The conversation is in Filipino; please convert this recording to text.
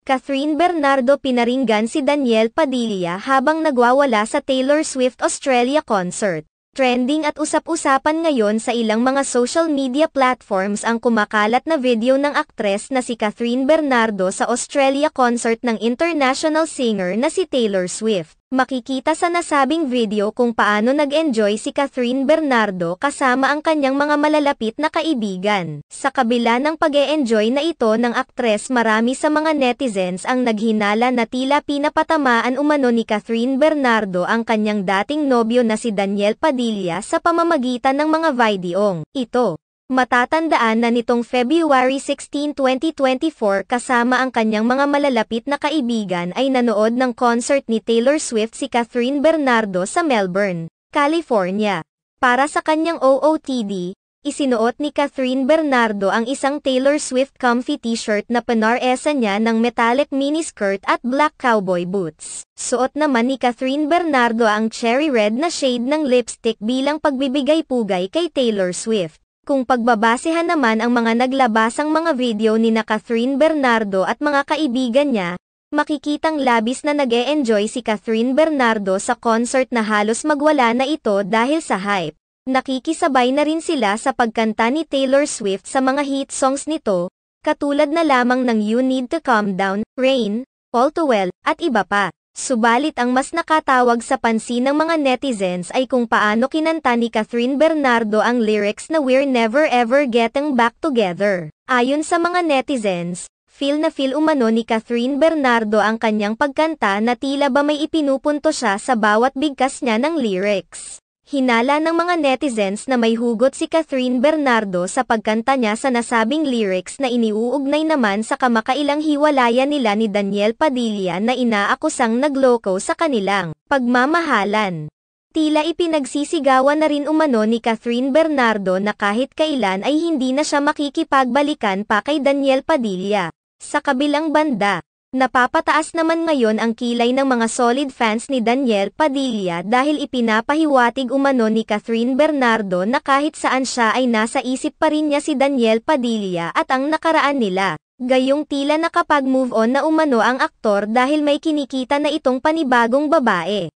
Catherine Bernardo pinaringgan si Daniel Padilla habang nagwawala sa Taylor Swift Australia concert. Trending at usap-usapan ngayon sa ilang mga social media platforms ang kumakalat na video ng aktres na si Catherine Bernardo sa Australia concert ng international singer na si Taylor Swift. Makikita sa nasabing video kung paano nag-enjoy si Catherine Bernardo kasama ang kanyang mga malalapit na kaibigan. Sa kabila ng pag-e-enjoy na ito ng aktres, marami sa mga netizens ang naghinala na tila pinapatamaan umano ni Catherine Bernardo ang kanyang dating nobyo na si Daniel Padilla sa pamamagitan ng mga videong ito. Matatandaan na nitong February 16, 2024 kasama ang kanyang mga malalapit na kaibigan ay nanood ng concert ni Taylor Swift si Catherine Bernardo sa Melbourne, California. Para sa kanyang OOTD, isinuot ni Catherine Bernardo ang isang Taylor Swift comfy t-shirt na panaresa niya ng metallic miniskirt at black cowboy boots. Suot naman ni Catherine Bernardo ang cherry red na shade ng lipstick bilang pagbibigay-pugay kay Taylor Swift. Kung pagbabasehan naman ang mga naglabasang mga video ni na Catherine Bernardo at mga kaibigan niya, makikitang labis na nag-e-enjoy si Catherine Bernardo sa concert na halos magwala na ito dahil sa hype. Nakikisabay na rin sila sa pagkanta ni Taylor Swift sa mga hit songs nito, katulad na lamang ng You Need to Calm Down, Rain, All Too Well, at iba pa. Subalit ang mas nakatawag sa pansin ng mga netizens ay kung paano kinanta ni Catherine Bernardo ang lyrics na We're Never Ever Getting Back Together. Ayon sa mga netizens, feel umano ni Catherine Bernardo ang kanyang pagkanta na tila ba may ipinupunto siya sa bawat bigkas niya ng lyrics. Hinala ng mga netizens na may hugot si Catherine Bernardo sa pagkanta niya sa nasabing lyrics na iniuugnay naman sa kamakailang hiwalayan nila ni Daniel Padilla na inaakusang nagloko sa kanilang pagmamahalan. Tila ipinagsisigawan na rin umano ni Catherine Bernardo na kahit kailan ay hindi na siya makikipagbalikan pa kay Daniel Padilla. Sa kabilang banda, napapataas naman ngayon ang kilay ng mga solid fans ni Daniel Padilla dahil ipinapahiwatig umano ni Catherine Bernardo na kahit saan siya ay nasa isip pa rin niya si Daniel Padilla at ang nakaraan nila. Gayong tila nakapag-move on na umano ang aktor dahil may kinikita na itong panibagong babae.